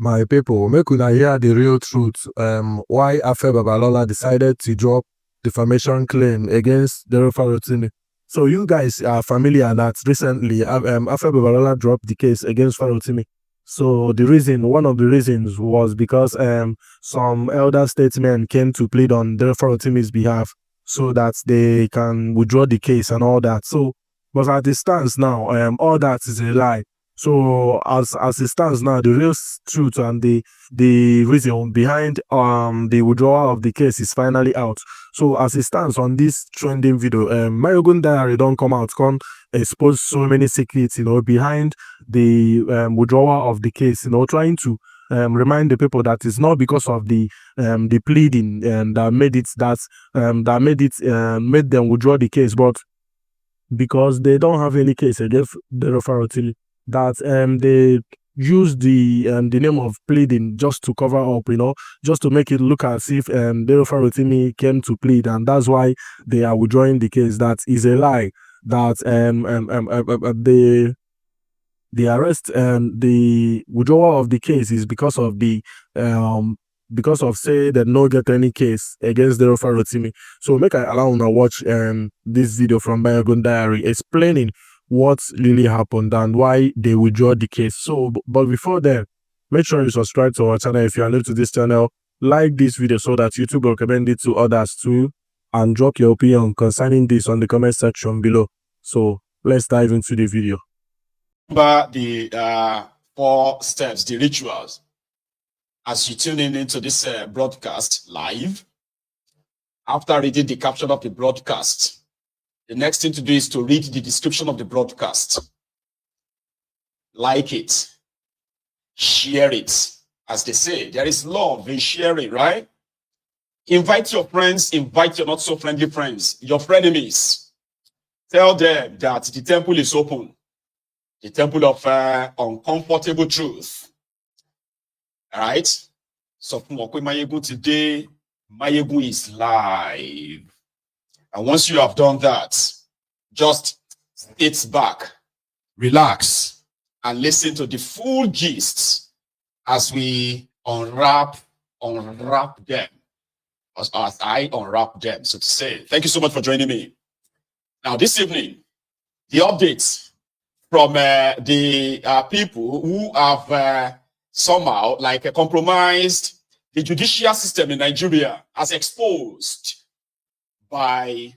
My people, make una hear the real truth. Why Afe Babalola decided to drop defamation claim against Dele Farotimi. So you guys are familiar that recently Afe Babalola dropped the case against Farotimi. So one of the reasons was because some elder statesmen came to plead on Dele Farotimi's behalf so that they can withdraw the case and all that. So, but as it stands now, all that is a lie. So as it stands now, the real truth and the reason behind the withdrawal of the case is finally out. So as it stands on this trending video, Mayogun Diary don't come out, can expose so many secrets, behind the withdrawal of the case, trying to remind the people that it's not because of the pleading that made them withdraw the case, but because they don't have any case against Dele Farotimi, that they use the name of pleading just to cover up, just to make it look as if Dele Farotimi came to plead, and that's why they are withdrawing the case. That is a lie. That the arrest and the withdrawal of the case is because of say that no get any case against Dele Farotimi. So make I allow now watch this video from Mayogun Diary explaining what really happened and why they withdraw the case. So, but before that, make sure you subscribe to our channel if you are new to this channel. Like this video so that YouTube will recommend it to others too, and drop your opinion concerning this on the comment section below. So let's dive into the video. Remember the 4 steps, the rituals, as you tune in into this broadcast live. After reading the caption of the broadcast, the next thing to do is to read the description of the broadcast. Like it. Share it. As they say, there is love in sharing, right? Invite your friends, invite your not so friendly friends, your frenemies. Tell them that the temple is open. The temple of uncomfortable truth. All right? So today, Mayegun is live. And once you have done that, just sit back, relax, and listen to the full gist as we unwrap them, as I unwrap them, so to say. Thank you so much for joining me. Now, this evening, the updates from the people who have somehow compromised the judicial system in Nigeria, as exposed by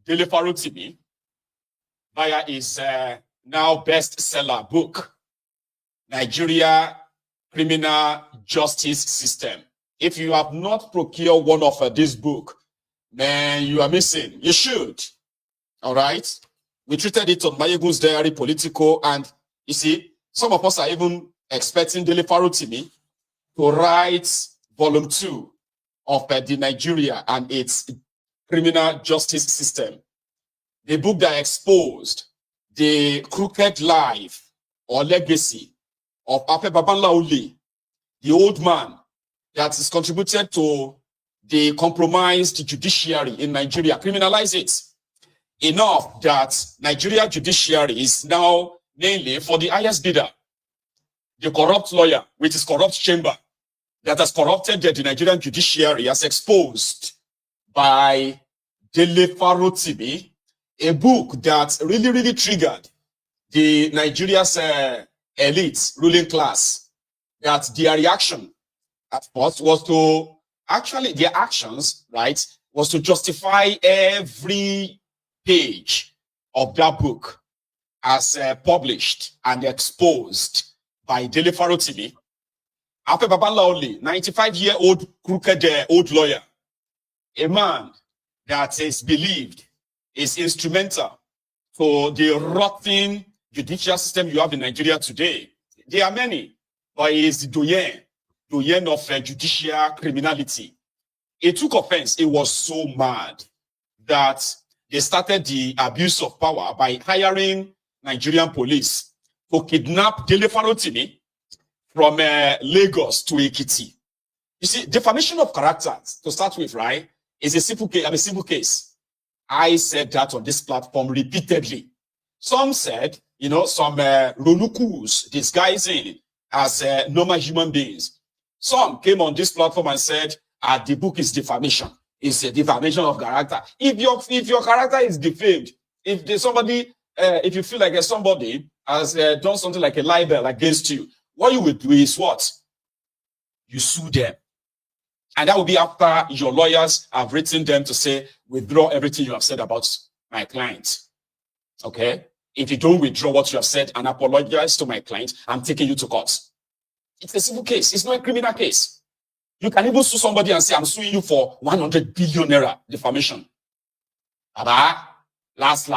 Dele Farotimi via his now bestseller book, Nigeria Criminal Justice System. If you have not procured one of this book, man, you are missing. You should. All right? We treated it on Mayogun's Diary Politico, and you see, some of us are even expecting Dele Farotimi to write volume 2 of the Nigeria and its criminal justice system. The book that exposed the crooked life or legacy of Afe Babalola, the old man that has contributed to the compromised judiciary in Nigeria. Criminalize it. Enough that Nigeria judiciary is now mainly for the highest bidder, the corrupt lawyer with his corrupt chamber that has corrupted the Nigerian judiciary, as exposed by Dele Farotimi, a book that really triggered the Nigeria's elite ruling class, that their reaction at first was to, actually their actions, right, was to justify every page of that book as published and exposed by Dele Farotimi. Afe Babalola, 95-year-old crooked old lawyer, a man that is believed is instrumental for the rotten judicial system you have in Nigeria today. There are many, but he is the doyen of judicial criminality. He took offense. It was so mad that they started the abuse of power by hiring Nigerian police to kidnap Dele Farotimi from Lagos to Ekiti. You see, defamation of character, to start with, right, is a simple case. I said that on this platform repeatedly. Some said, some Rolukus disguising as normal human beings. Some came on this platform and said, the book is defamation. It's a defamation of character. If your character is defamed, if there's somebody, if you feel like somebody has done something like a libel against you, what you will do is what? You sue them. And that will be after your lawyers have written them to say, withdraw everything you have said about my client. Okay? If you don't withdraw what you have said and apologize to my client, I'm taking you to court. It's a civil case. It's not a criminal case. You can even sue somebody and say, I'm suing you for 100 billion naira defamation. Last.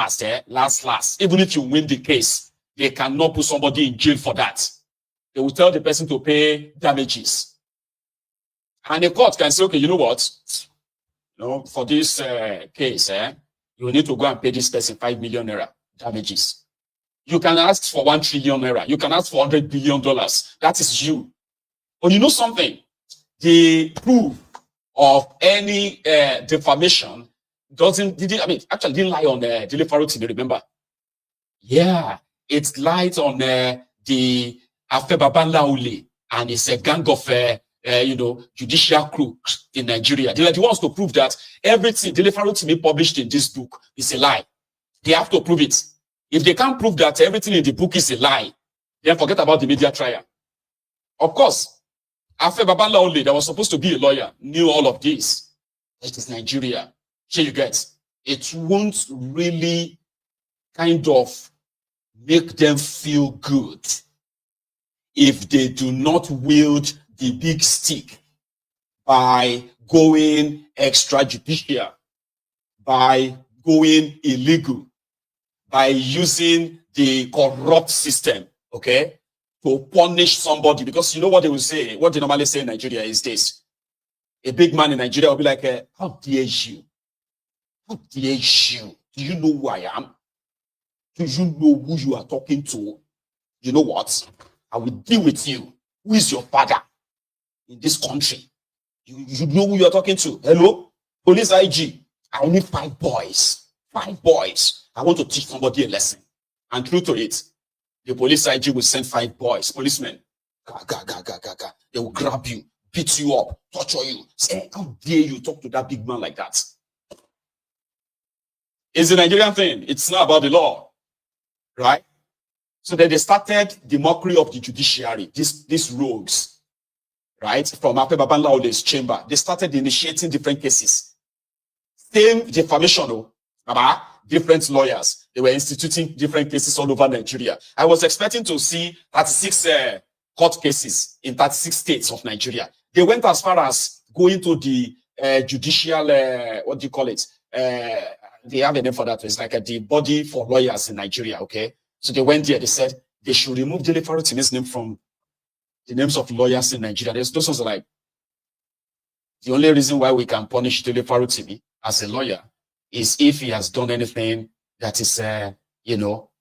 Even if you win the case, they cannot put somebody in jail for that. They will tell the person to pay damages. And the court can say, okay, you know what? For this case, you need to go and pay this person 5 million naira damages. You can ask for 1 trillion naira. You can ask for $100 billion. That is you. But you know something? The proof of any defamation didn't lie on Dele Farotimi, remember? Yeah, it lied on the Afe Babalola and it's a gang of judicial crooks in Nigeria. They are the ones to prove that everything Dele Farotimi published in this book is a lie. They have to prove it. If they can't prove that everything in the book is a lie, then forget about the media trial. Of course, Afe Babalola, that was supposed to be a lawyer, knew all of this. It is Nigeria. Here you get. It won't really kind of make them feel good if they do not wield the big stick by going extrajudicial, by going illegal, by using the corrupt system, okay, to punish somebody. Because you know what they will say, what they normally say in Nigeria is this. A big man in Nigeria will be like, how dare you? How dare you? Do you know who I am? Do you know who you are talking to? You know what? I will deal with you. Who is your father in this country? You know who you are talking to? Hello? Police IG. I need 5 boys. 5 boys. I want to teach somebody a lesson. And true to it, the police IG will send 5 boys, policemen. They will grab you, beat you up, torture you. Say, how dare you talk to that big man like that? It's a Nigerian thing. It's not about the law. Right? So then they started the mockery of the judiciary, these rogues, right? From Afe Babalola's chamber. They started initiating different cases. Same defamation, different lawyers. They were instituting different cases all over Nigeria. I was expecting to see 36 court cases in 36 states of Nigeria. They went as far as going to the judicial, what do you call it? They have a name for that. It's like the body for lawyers in Nigeria, okay? So they went there, they said they should remove Dele Farotimi's name from the names of lawyers in Nigeria. Those ones are like, the only reason why we can punish Dele Farotimi as a lawyer is if he has done anything that is,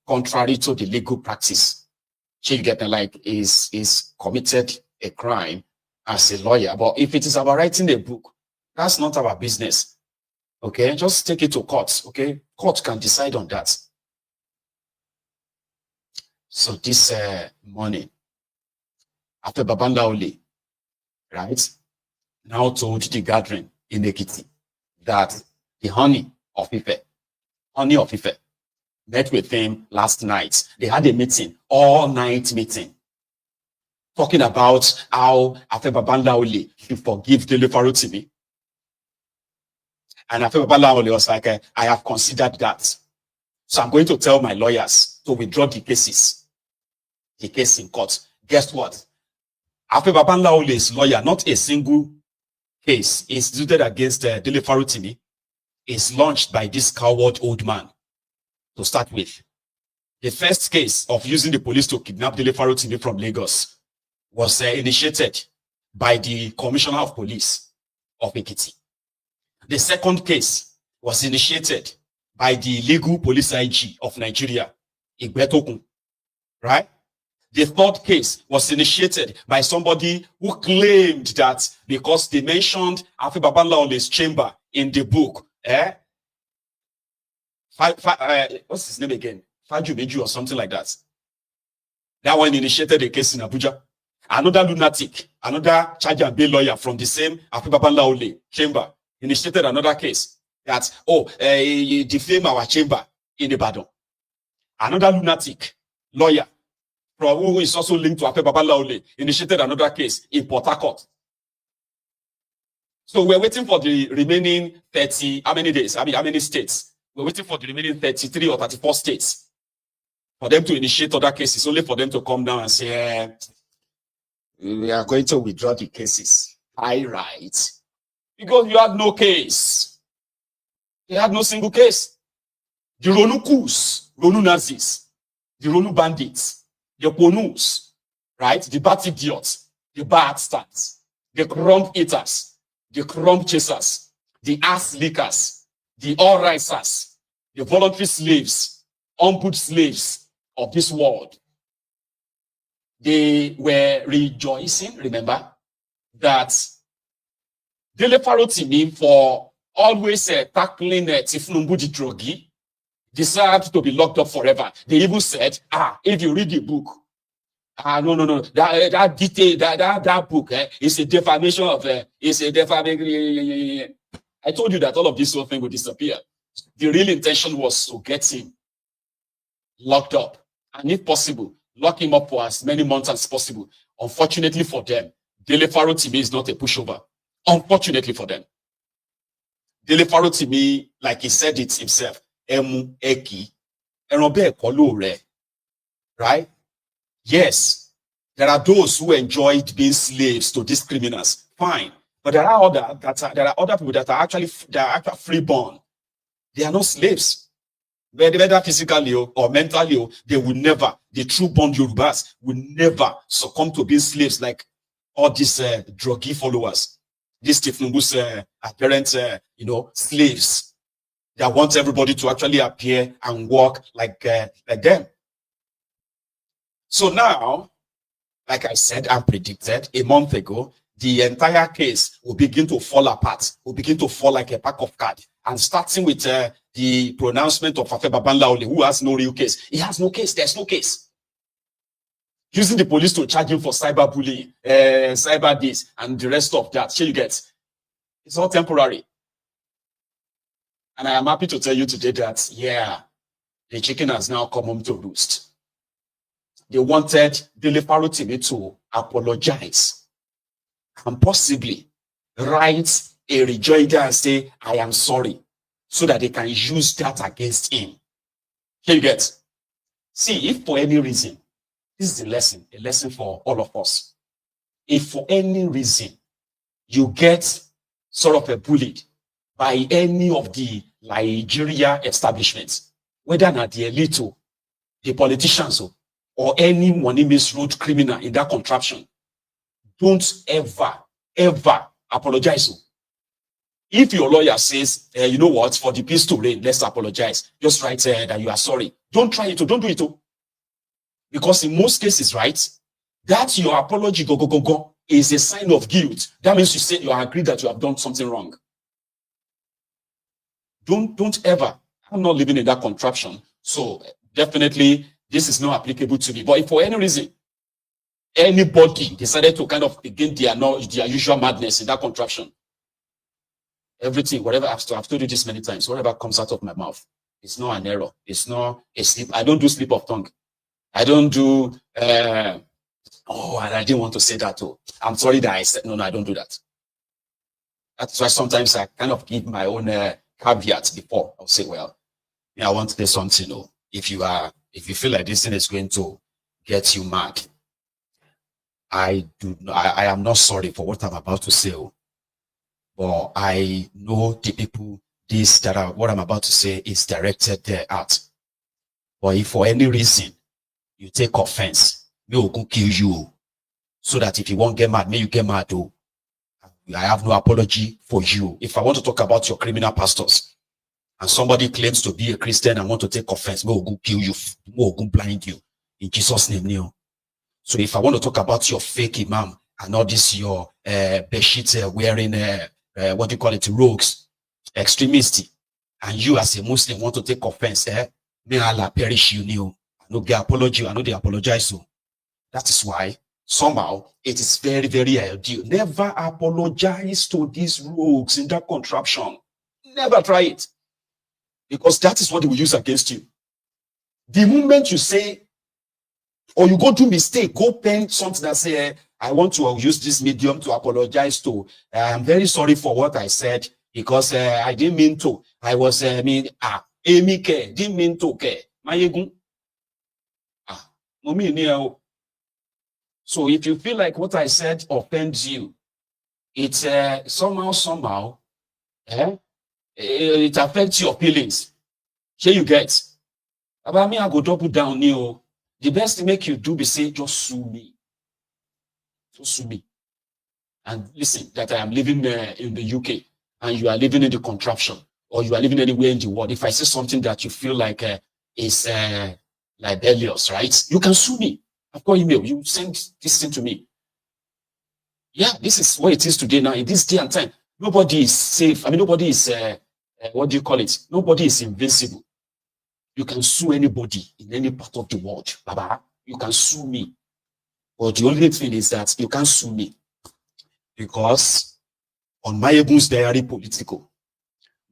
contrary to the legal practice. So you get like, is committed a crime as a lawyer. But if it is about writing a book, that's not our business. Okay, just take it to court. Okay, court can decide on that. So this morning, Afe Babalola, right, now told the gathering in Ekiti that the honey of Ife, met with him last night. They had a meeting, all-night meeting, talking about how Afe Babalola should forgive Dele Farotimi. And Afe Babalola was like, I have considered that. So I'm going to tell my lawyers to withdraw the case in court. Guess what? Afe Babalola's lawyer, not a single case instituted against Dele Farotimi, is launched by this coward old man to start with. The first case of using the police to kidnap Dele Farotimi from Lagos was initiated by the Commissioner of Police of Ekiti. The second case was initiated by the legal police IG of Nigeria, Igbetokun, right? The third case was initiated by somebody who claimed that because they mentioned Afe Babalola's chamber in the book, what's his name again? Faju Meju or something like that. That one initiated a case in Abuja. Another lunatic, another charge and bail lawyer from the same Afe Babalola chamber initiated another case that, you defame our chamber in Ibadan. Another lunatic lawyer from who is also linked to Afe Babalola initiated another case in Port Harcourt. So we're waiting for the remaining 30, how many states? We're waiting for the remaining 33 or 34 states for them to initiate other cases, only for them to come down and say, we are going to withdraw the cases. Right. Because you had no case. You had no single case. The Ronu coups, Ronu Nazis, the Ronu bandits, the Ponus, right? The bad idiots, the bad stats, the crumb eaters, the crumb chasers, the ass lickers, the all-risers, the voluntary slaves, unput slaves of this world. They were rejoicing, remember, that Dele Farotimi, for always tackling Tifnumbu the druggie, deserved to be locked up forever. They even said, if you read the book, no, that detail, that book is a defamation of, is a defamation. I told you that all of this whole thing would disappear. The real intention was to get him locked up, and if possible, lock him up for as many months as possible. Unfortunately for them, Dele Farotimi is not a pushover. Unfortunately for them. Dele Farotimi, like he said it himself, right? Yes, there are those who enjoyed being slaves to these criminals. Fine. But there are other people that are actually freeborn. They are not slaves. Whether physically or mentally, they will never, the true born Yorubas will never succumb to being slaves like all these druggy followers, these Tifnumbu's apparent, slaves that want everybody to actually appear and walk like them. So now, like I said and predicted a month ago, the entire case will begin to fall apart, will begin to fall like a pack of cards. And starting with the pronouncement of Afe Babalola, who has no real case. He has no case. There's no case. Using the police to charge him for cyberbullying, cyber this, and the rest of that. Sure, you get. It's all temporary. And I am happy to tell you today that, the chicken has now come home to roost. They wanted Dele Farotimi to apologize and possibly write a rejoinder and say, I am sorry, so that they can use that against him. Here you get. See, if for any reason, this is a lesson for all of us. If for any reason you get sort of bullied by any of the Nigeria establishments, whether not the elite, the politicians, or any money misroad criminal in that contraption, don't ever apologize. If your lawyer says, you know what, for the peace to reign, let's apologize. Just write that you are sorry. Don't try it. Don't do it. Because in most cases, right, that your apology is a sign of guilt. That means you say you agree that you have done something wrong. Don't ever. I'm not living in that contraption. So definitely this is not applicable to me. But if for any reason, anybody decided to kind of begin their usual madness in that contraption, everything, whatever, I've told you this many times, whatever comes out of my mouth, it's not an error. It's not a slip. I don't do slip of tongue. I don't do, I didn't want to say that. I'm sorry that I said, no, I don't do that. That's why sometimes I kind of give my own caveats before. I'll say, well, I want to say something. If you feel like this thing is going to get you mad, I am not sorry for what I'm about to say. But I know the people, what I'm about to say is directed at. But if for any reason you take offense, me will go kill you. So that if you won't get mad, may you get mad too. I have no apology for you. If I want to talk about your criminal pastors, and somebody claims to be a Christian and want to take offense, me will go kill you, me will go blind you. In Jesus' name. So if I want to talk about your fake imam and all this, your bedsheet wearing rogues, extremists, and you as a Muslim want to take offense, may Allah perish you. I know they apologize. So that is why somehow it is very, very ideal. Never apologize to these rogues in that contraption. Never try it. Because that is what they will use against you. The moment you say, or you go do mistake, go pen something that say, I want to use this medium to apologize to. I'm very sorry for what I said because I didn't mean to. I was, Amy care, didn't mean to care. So if you feel like what I said offends you, it's somehow, it affects your feelings. Here you get. About me, I go double down, The best thing make you do be say, just sue me. Just sue me. And listen, that I am living in the UK and you are living in the contraption or you are living anywhere in the world. If I say something that you feel like is libelous, right? You can sue me. I've got email. You send this thing to me. Yeah, this is what it is today now. In this day and time, nobody is safe. I mean, nobody is, what do you call it? Nobody is invincible. You can sue anybody in any part of the world. Baba, you can sue me. But the only thing is that you can't sue me. Because on my Egun's Diary Political,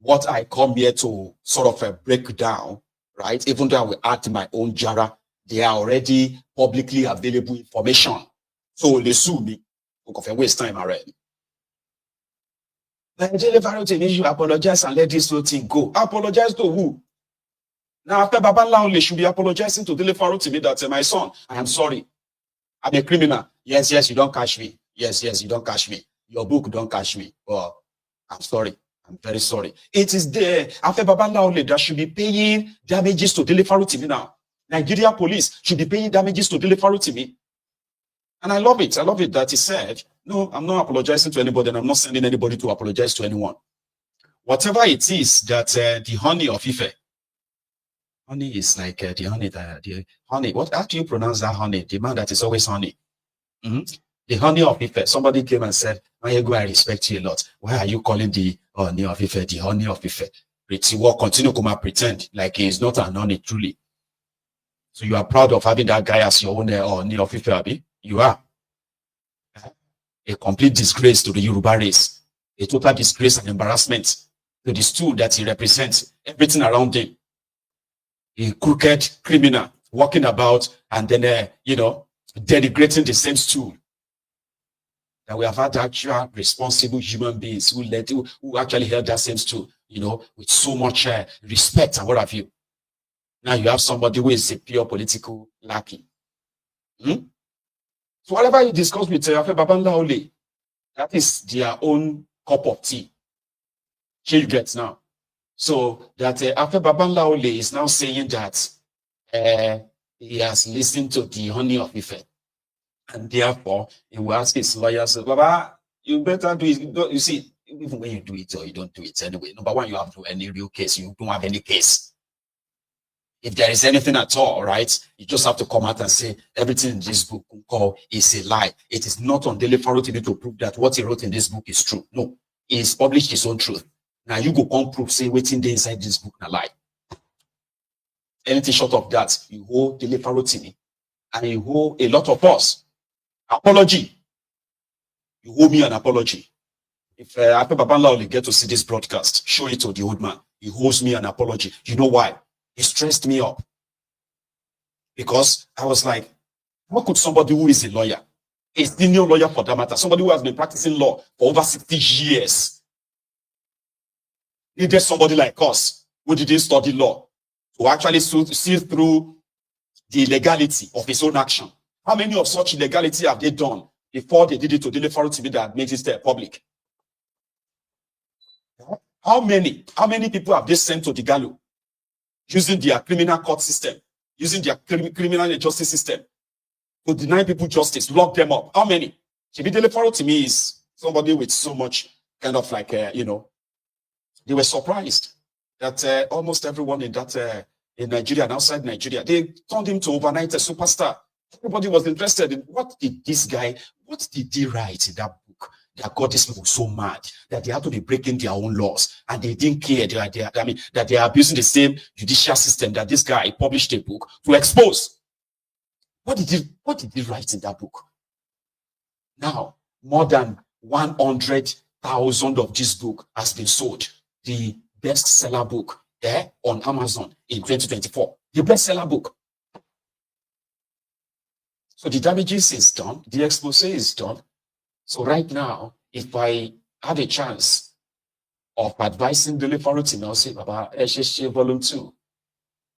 what I come here to sort of break down, right? Even though I will add my own jara, they are already publicly available information. So they sue me. Because I waste time already. But Dele Farotimi, you apologize and let this whole thing go. Apologize to who? Now, Afe Babalola should be apologizing to Dele Farotimi that my son, I am sorry. I'm a criminal. Yes, you don't catch me. Yes, you don't catch me. Your book don't catch me. Oh, I'm sorry. I'm very sorry. It is the Afe Babalola that should be paying damages to Dele Farotimi now. Nigeria police should be paying damages to Dele Farotimi. And I love it. I love it that he said, no, I'm not apologizing to anybody and I'm not sending anybody to apologize to anyone. Whatever it is that the honey of Ife, honey is like the honey. What? How do you pronounce that honey? The man that is always honey. The honey of Ife. Somebody came and said, Mayego, I respect you a lot. Why are you calling the honey of Ife the honey of Ife? Pretty well, continue to pretend like he is not an honey truly. So you are proud of having that guy as your own honey of Ife, Abi? You are. A complete disgrace to the Yoruba race. A total disgrace and embarrassment to the stool that he represents. Everything around him. A crooked criminal walking about and then, denigrating the same stool. That we have had actual responsible human beings who actually held that same stool, with so much respect and what have you. Now you have somebody who is a pure political lackey. So whatever you discuss with Afe Babalola, that is their own cup of tea. Here you get now. So that Afe Babalola is now saying that he has listened to the honey of Ife. And therefore, he will ask his lawyer, so, Baba, you better do it. You see, even when you do it or you don't do it anyway, number one, you have to any real case. You don't have any case. If there is anything at all, right, you just have to come out and say everything in this book is a lie. It is not on Dele Farotimi to prove that what he wrote in this book is true. No, he's published his own truth. Now you go come prove, say waiting there inside this book a lie. Anything short of that, you owe Dele Farotimi and you owe a lot of us apology. You owe me an apology. If Afe Babalola get to see this broadcast, show it to the old man. He owes me an apology. You know why? It stressed me up because I was like, what could somebody who is a lawyer, a senior lawyer for that matter, somebody who has been practicing law for over 60 years, needed somebody like us who didn't study law to actually see through the legality of his own action? How many of such illegality have they done before they did it to Dele Farotimi that makes it public? How many people have they sent to the gallows? Using their criminal court system, using their criminal justice system to deny people justice, lock them up. How many? Dele Farotimi is somebody with so much kind of like, they were surprised that almost everyone in that in Nigeria and outside Nigeria, they turned him to overnight a superstar. Everybody was interested in what did he write in that book that got these people so mad that they had to be breaking their own laws and they didn't care. That they are abusing the same judicial system that this guy published a book to expose. What did he write in that book? Now, more than 100,000 of this book has been sold. The bestseller book there on Amazon in 2024. The bestseller book. So the damages is done. The expose is done. So right now, if I had a chance of advising Dele Farotimi, I'll say, Baba, Volume 2.